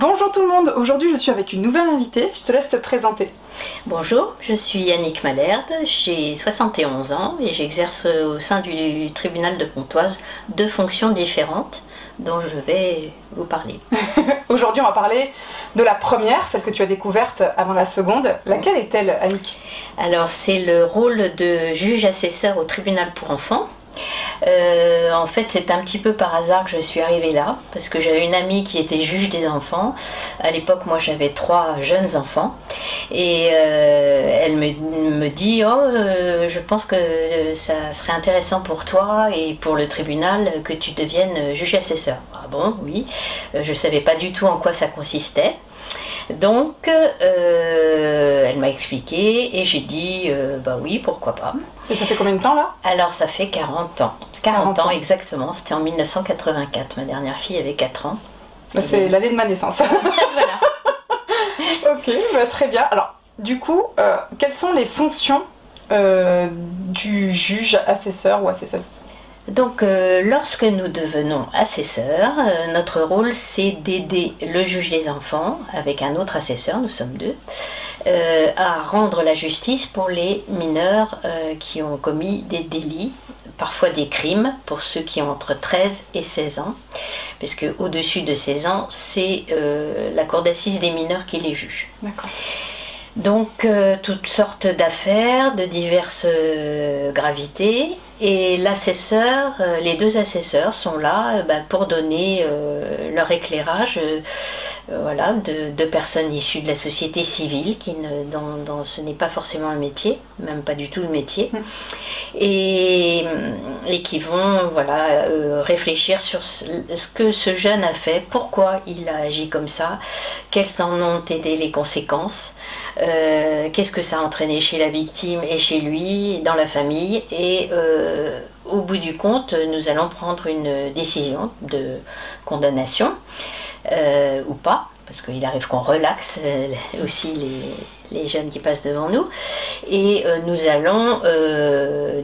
Bonjour tout le monde, aujourd'hui je suis avec une nouvelle invitée, je te laisse te présenter. Bonjour, je suis Yannick Malherbe, j'ai 71 ans et j'exerce au sein du tribunal de Pontoise deux fonctions différentes dont je vais vous parler. Aujourd'hui on va parler de la première, celle que tu as découverte avant la seconde. Laquelle est-elle, Yannick? Alors c'est le rôle de juge-assesseur au tribunal pour enfants. En fait, c'est un petit peu par hasard que je suis arrivée là, parce que j'avais une amie qui était juge des enfants. À l'époque, moi, j'avais 3 jeunes enfants, et elle me dit « Oh, je pense que ça serait intéressant pour toi et pour le tribunal que tu deviennes juge-assesseur. » Ah bon, oui. Je ne savais pas du tout en quoi ça consistait. Donc, elle m'a expliqué et j'ai dit bah oui, pourquoi pas. Et ça fait combien de temps là? Alors, ça fait 40 ans. 40 ans exactement, c'était en 1984. Ma dernière fille avait 4 ans. Bah, c'est l'année de ma naissance. Voilà. Ok, bah, très bien. Alors, du coup, quelles sont les fonctions du juge assesseur ou assesseuse? Donc, lorsque nous devenons assesseurs, notre rôle c'est d'aider le juge des enfants, avec un autre assesseur, nous sommes 2, à rendre la justice pour les mineurs qui ont commis des délits, parfois des crimes, pour ceux qui ont entre 13 et 16 ans, puisque au-dessus de 16 ans, c'est la cour d'assises des mineurs qui les juge. D'accord. Donc, toutes sortes d'affaires de diverses gravités. Et l'assesseur, les 2 assesseurs sont là pour donner leur éclairage voilà, de personnes issues de la société civile, dont ce n'est pas forcément le métier, même pas du tout le métier, et qui vont voilà, réfléchir sur ce que ce jeune a fait, pourquoi il a agi comme ça, quelles en ont été les conséquences, qu'est-ce que ça a entraîné chez la victime et chez lui, dans la famille, et au bout du compte, nous allons prendre une décision de condamnation ou pas, parce qu'il arrive qu'on relaxe aussi les jeunes qui passent devant nous, et nous allons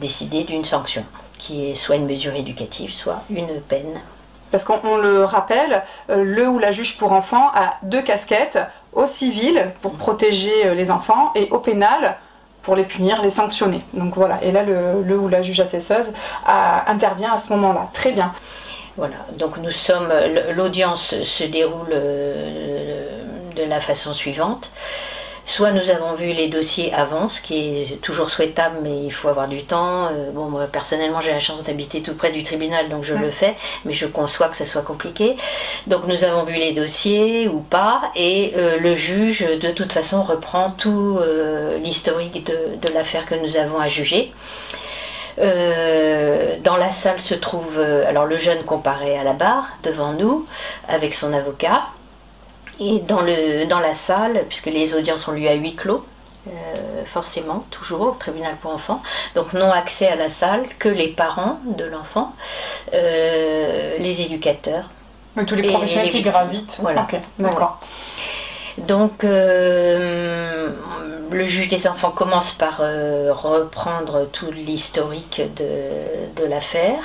décider d'une sanction, qui est soit une mesure éducative, soit une peine. Parce qu'on le rappelle, le ou la juge pour enfants a 2 casquettes, au civil pour protéger les enfants et au pénal pour les punir, les sanctionner. Donc voilà, et là le ou la juge assesseuse intervient à ce moment-là. Très bien. Voilà, donc l'audience se déroule de la façon suivante. Soit nous avons vu les dossiers avant, ce qui est toujours souhaitable, mais il faut avoir du temps. Bon, moi, personnellement, j'ai la chance d'habiter tout près du tribunal, donc je le fais, mais je conçois que ça soit compliqué. Donc nous avons vu les dossiers ou pas, et le juge, de toute façon, reprend tout l'historique de l'affaire que nous avons à juger. Dans la salle se trouve alors le jeune comparé à la barre, devant nous, avec son avocat. Et dans la salle, puisque les audiences ont lieu à huis clos, forcément, toujours au tribunal pour enfants, donc non accès à la salle que les parents de l'enfant, les éducateurs. Mais tous les professionnels qui gravitent. Voilà. Ok, d'accord. Donc le juge des enfants commence par reprendre tout l'historique de l'affaire,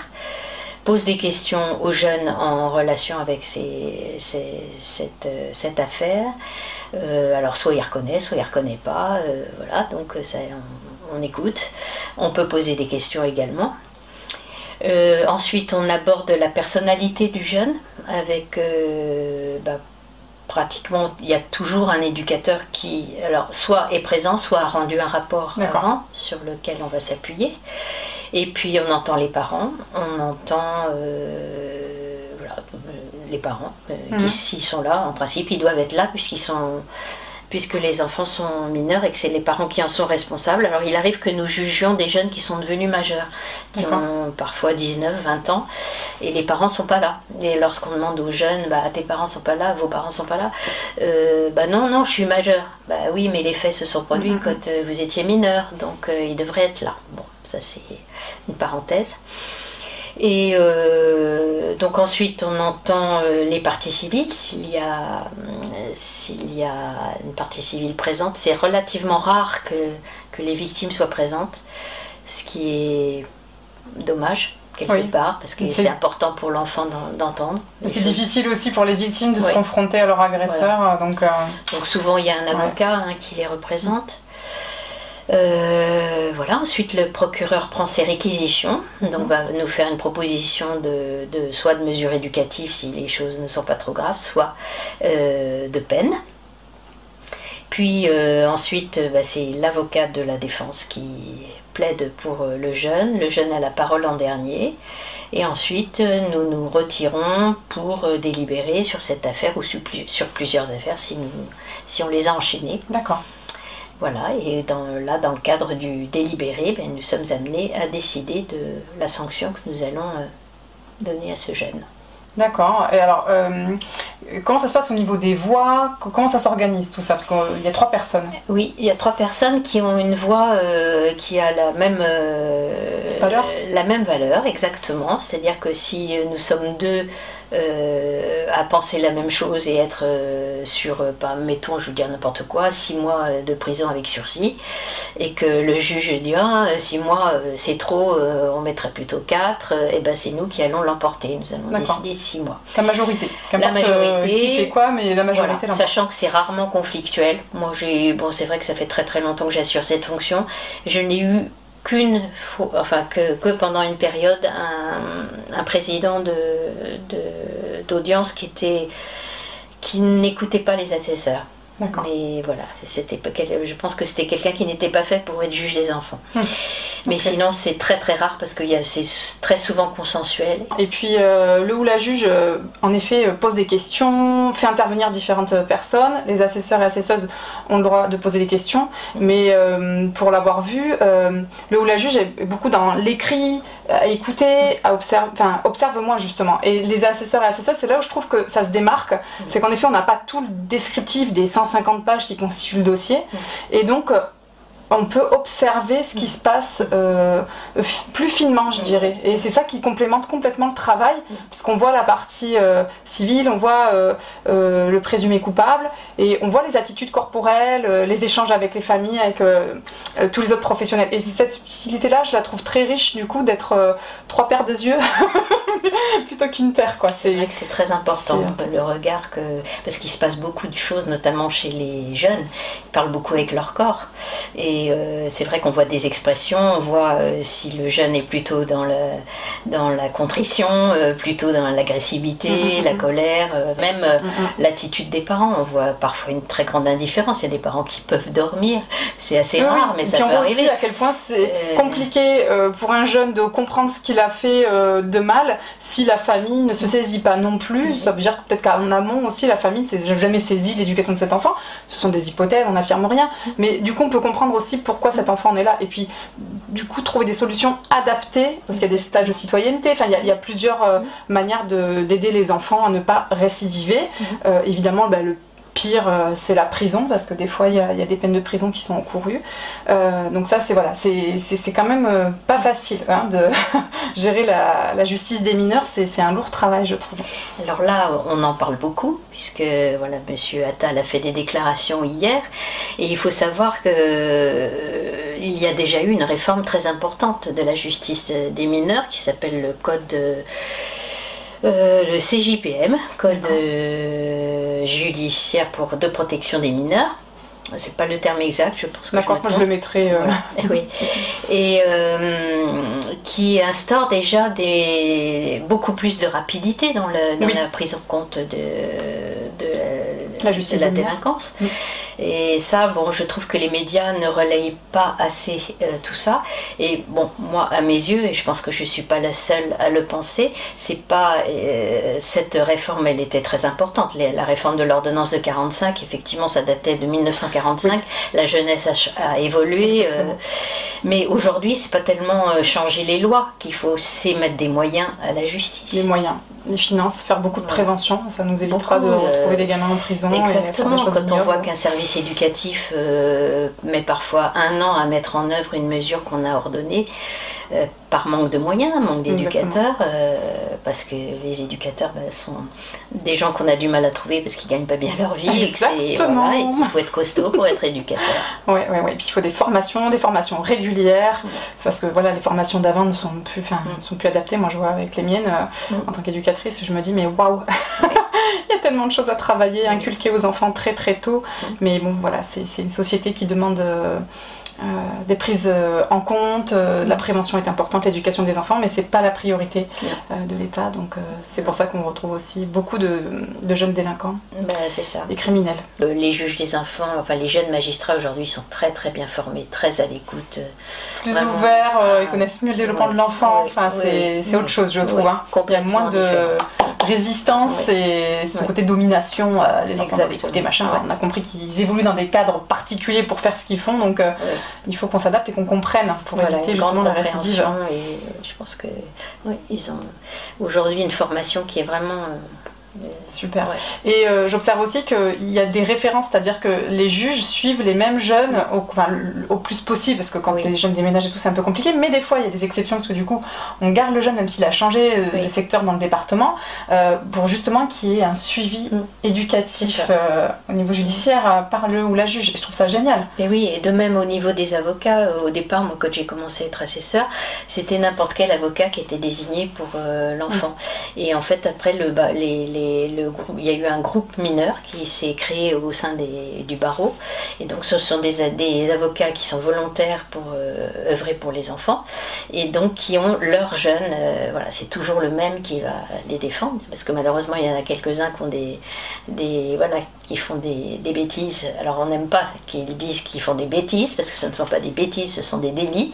pose des questions aux jeunes en relation avec cette affaire. Alors soit il reconnaît, soit il ne reconnaît pas. Voilà, donc ça, on écoute. On peut poser des questions également. Ensuite, on aborde la personnalité du jeune avec pratiquement, il y a toujours un éducateur qui, alors, soit est présent, soit a rendu un rapport avant sur lequel on va s'appuyer. Et puis on entend les parents, on entend voilà, les parents qui, s'ils sont là, en principe, ils doivent être là puisque les enfants sont mineurs et que c'est les parents qui en sont responsables. Alors il arrive que nous jugions des jeunes qui sont devenus majeurs, qui ont parfois 19, 20 ans, et les parents ne sont pas là. Et lorsqu'on demande aux jeunes, tes parents ne sont pas là, vos parents ne sont pas là, non, je suis majeur. Oui, mais les faits se sont produits quand vous étiez mineur, donc ils devraient être là. Bon, ça c'est une parenthèse. Et donc ensuite on entend les parties civiles, s'il y a une partie civile présente. C'est relativement rare que les victimes soient présentes, ce qui est dommage, quelque part, parce que c'est important pour l'enfant d'entendre. C'est difficile aussi pour les victimes de se confronter à leur agresseur. Voilà. Donc souvent il y a un avocat qui les représente. Voilà. Ensuite le procureur prend ses réquisitions, donc va nous faire une proposition soit de mesures éducatives si les choses ne sont pas trop graves, soit de peine. Puis ensuite c'est l'avocat de la défense qui plaide pour le jeune a la parole en dernier, et ensuite nous nous retirons pour délibérer sur cette affaire ou sur plusieurs affaires si on les a enchaînées. D'accord. Voilà, et dans le cadre du délibéré, nous sommes amenés à décider de la sanction que nous allons donner à ce jeune. D'accord. Et alors, comment ça se passe au niveau des voix? Comment ça s'organise tout ça? Parce qu'il y a 3 personnes. Oui, il y a 3 personnes qui ont une voix qui a la même valeur. La même valeur, exactement. C'est-à-dire que si nous sommes 2 à penser la même chose et être mettons, je veux dire n'importe quoi, 6 mois de prison avec sursis, et que le juge dit 6 mois c'est trop, on mettrait plutôt 4, et c'est nous qui allons l'emporter. Nous allons décider de 6 mois. La majorité. La majorité. Qui fait quoi, mais la majorité voilà, sachant que c'est rarement conflictuel. Moi c'est vrai que ça fait très très longtemps que j'assure cette fonction. Je n'ai eu qu'une fois, que pendant une période, un président d'audience qui n'écoutait pas les assesseurs. D'accord. Mais voilà, je pense que c'était quelqu'un qui n'était pas fait pour être juge des enfants. Mais sinon, c'est très très rare parce que c'est très souvent consensuel. Et puis, le ou la juge, en effet, pose des questions, fait intervenir différentes personnes. Les assesseurs et assesseuses ont le droit de poser des questions. Mais pour l'avoir vu, le ou la juge est beaucoup dans l'écrit, à écouter, à observer, observe-moi justement. Et les assesseurs et assesseuses, c'est là où je trouve que ça se démarque. C'est qu'en effet, on n'a pas tout le descriptif des 150 pages qui constituent le dossier. Et donc, on peut observer ce qui se passe plus finement, je dirais. Et c'est ça qui complémente complètement le travail, parce qu'on voit la partie civile, on voit le présumé coupable, et on voit les attitudes corporelles, les échanges avec les familles, avec tous les autres professionnels. Et cette subtilité-là, je la trouve très riche, du coup, d'être 3 paires de yeux plutôt qu'une paire, quoi. C'est vrai que c'est très important, le regard, parce qu'il se passe beaucoup de choses, notamment chez les jeunes. Ils parlent beaucoup avec leur corps. Et c'est vrai qu'on voit des expressions, on voit si le jeune est plutôt dans la contrition, plutôt dans l'agressivité, la colère, même l'attitude des parents. On voit parfois une très grande indifférence. Il y a des parents qui peuvent dormir, c'est assez rare, mais ça peut arriver. On voit aussi à quel point c'est compliqué pour un jeune de comprendre ce qu'il a fait de mal si la famille ne se saisit pas non plus. Ça veut dire que peut-être qu'en amont aussi, la famille ne s'est jamais saisie de l'éducation de cet enfant. Ce sont des hypothèses, on n'affirme rien. Mais du coup, on peut comprendre aussi pourquoi cet enfant en est là, et puis du coup trouver des solutions adaptées, parce qu'il y a des stages de citoyenneté, il y a plusieurs manières d'aider les enfants à ne pas récidiver. Évidemment, le pire, c'est la prison, parce que des fois il y a des peines de prison qui sont encourues. Donc ça, c'est quand même pas facile de gérer la justice des mineurs. C'est un lourd travail, je trouve. Alors là, on en parle beaucoup, puisque Monsieur Attal a fait des déclarations hier, et il faut savoir que il y a déjà eu une réforme très importante de la justice des mineurs qui s'appelle le code le CJPM, Code judiciaire de protection des mineurs. C'est pas le terme exact, je pense que je le mettrai. Oui. Et qui instaure déjà beaucoup plus de rapidité dans la prise en compte de la justice de la délinquance. Et ça, je trouve que les médias ne relayent pas assez tout ça. Et moi, à mes yeux, et je pense que je ne suis pas la seule à le penser, c'est pas cette réforme, elle était très importante. La réforme de l'ordonnance de 45, effectivement, ça datait de 1945. La jeunesse a évolué, mais aujourd'hui, c'est pas tellement changer les lois qu'il faut, c'est mettre des moyens à la justice. Les moyens, les finances, faire beaucoup de prévention, ça nous évitera de retrouver des gamins en prison. Exactement, et quand on voit qu'un service éducatif met parfois 1 an à mettre en œuvre une mesure qu'on a ordonnée, par manque de moyens, manque d'éducateurs, parce que les éducateurs sont des gens qu'on a du mal à trouver parce qu'ils gagnent pas bien leur vie et qu'il faut être costaud pour être éducateur. Oui, et puis il faut des formations régulières, parce que voilà, les formations d'avant ne sont plus adaptées. Moi je vois avec les miennes, en tant qu'éducatrice, je me dis mais waouh, il y a tellement de choses à travailler, inculquer aux enfants très très tôt, mais bon voilà, c'est une société qui demande des prises en compte, la prévention est importante, l'éducation des enfants, mais c'est pas la priorité de l'État, donc c'est pour ça qu'on retrouve aussi beaucoup de jeunes délinquants c'est ça. Et criminels. Les juges des enfants, enfin les jeunes magistrats aujourd'hui sont très très bien formés, très à l'écoute. Plus ouverts, ils connaissent mieux le développement de l'enfant, c'est autre chose je trouve. Il y a moins de résistance et ce côté domination, les enfants doivent écouter, on a compris qu'ils évoluent dans des cadres particuliers pour faire ce qu'ils font, donc il faut qu'on s'adapte et qu'on comprenne pour éviter justement la récidive. Et je pense que ils ont aujourd'hui une formation qui est vraiment super. Et j'observe aussi qu'il y a des références, c'est-à-dire que les juges suivent les mêmes jeunes au plus possible, parce que quand les jeunes déménagent et tout, c'est un peu compliqué, mais des fois il y a des exceptions, parce que du coup on garde le jeune même s'il a changé de secteur dans le département, pour justement qu'il y ait un suivi éducatif au niveau judiciaire par le ou la juge, et je trouve ça génial. Et oui, et de même au niveau des avocats, au départ, moi quand j'ai commencé à être assesseur, c'était n'importe quel avocat qui était désigné pour l'enfant. Et en fait après il y a eu un groupe mineur qui s'est créé au sein du barreau, et donc ce sont des avocats qui sont volontaires pour œuvrer pour les enfants, et donc qui ont leurs jeunes, c'est toujours le même qui va les défendre, parce que malheureusement il y en a quelques-uns qui ont qui font des bêtises. Alors on n'aime pas qu'ils disent qu'ils font des bêtises, parce que ce ne sont pas des bêtises, ce sont des délits.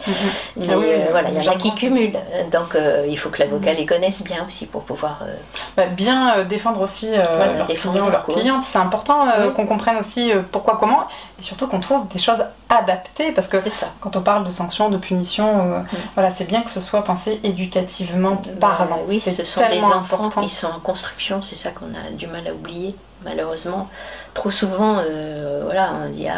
Mais il y en a qui cumulent, donc il faut que l'avocat les connaisse bien aussi pour pouvoir bien défendre aussi leurs clientes. C'est important qu'on comprenne aussi pourquoi, comment, et surtout qu'on trouve des choses adaptées, parce que quand on parle de sanctions, de punitions, c'est bien que ce soit pensé éducativement parlant. Oui, ce sont des enfants, ils sont en construction, c'est ça qu'on a du mal à oublier. Malheureusement, trop souvent, on dit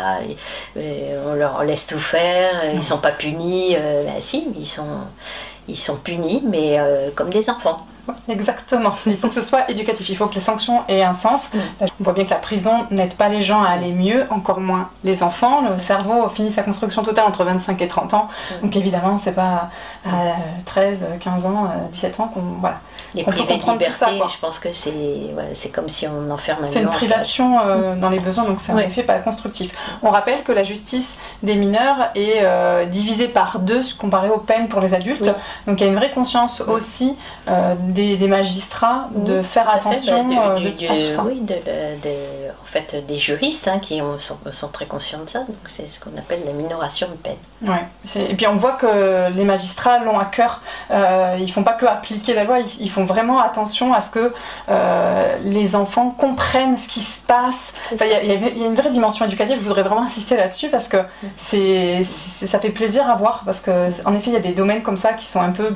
on leur laisse tout faire, ils sont pas punis. Si, ils sont punis, mais comme des enfants. Exactement, il faut que ce soit éducatif, il faut que les sanctions aient un sens. On voit bien que la prison n'aide pas les gens à aller mieux, encore moins les enfants. Le cerveau finit sa construction totale entre 25 et 30 ans, donc évidemment c'est pas à 13, 15 ans, 17 ans qu'on les privés de liberté, je pense que c'est comme si on enferme un lion. C'est une privation dans les besoins, donc c'est un effet pas constructif. On rappelle que la justice des mineurs est divisée par 2 comparée aux peines pour les adultes, donc il y a une vraie conscience aussi des magistrats de faire attention à tout ça. Oui, en fait des juristes qui sont très conscients de ça, donc c'est ce qu'on appelle la minoration de peine. Et puis on voit que les magistrats l'ont à cœur, ils font pas que appliquer la loi, ils font vraiment attention à ce que les enfants comprennent ce qui se passe. Il y a une vraie dimension éducative, je voudrais vraiment insister là-dessus, parce que ça fait plaisir à voir, parce qu'en effet il y a des domaines comme ça qui sont un peu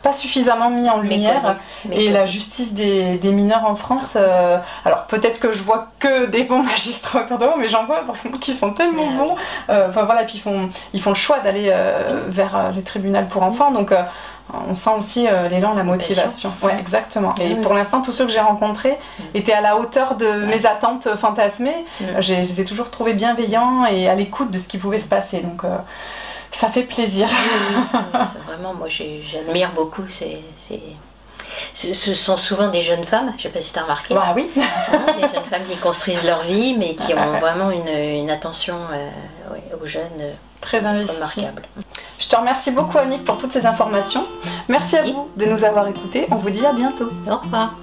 pas suffisamment mis en lumière, et la justice des mineurs en France, alors peut-être que je vois que des bons magistrats autour de moi, mais j'en vois vraiment qui sont tellement bons, et puis ils font le choix d'aller vers le tribunal pour enfants, donc on sent aussi l'élan, la motivation. Exactement. Et pour l'instant, tous ceux que j'ai rencontrés étaient à la hauteur de mes attentes fantasmées. Je les ai toujours trouvés bienveillants et à l'écoute de ce qui pouvait se passer, donc ça fait plaisir. C'est vraiment, moi j'admire beaucoup. Ce sont souvent des jeunes femmes, je ne sais pas si tu as remarqué. Oui. Des jeunes femmes qui construisent leur vie, mais qui ont vraiment une attention aux jeunes très investie. Remarquable. Je te remercie beaucoup, Annick, pour toutes ces informations. Merci à vous de nous avoir écoutés. On vous dit à bientôt. Au revoir.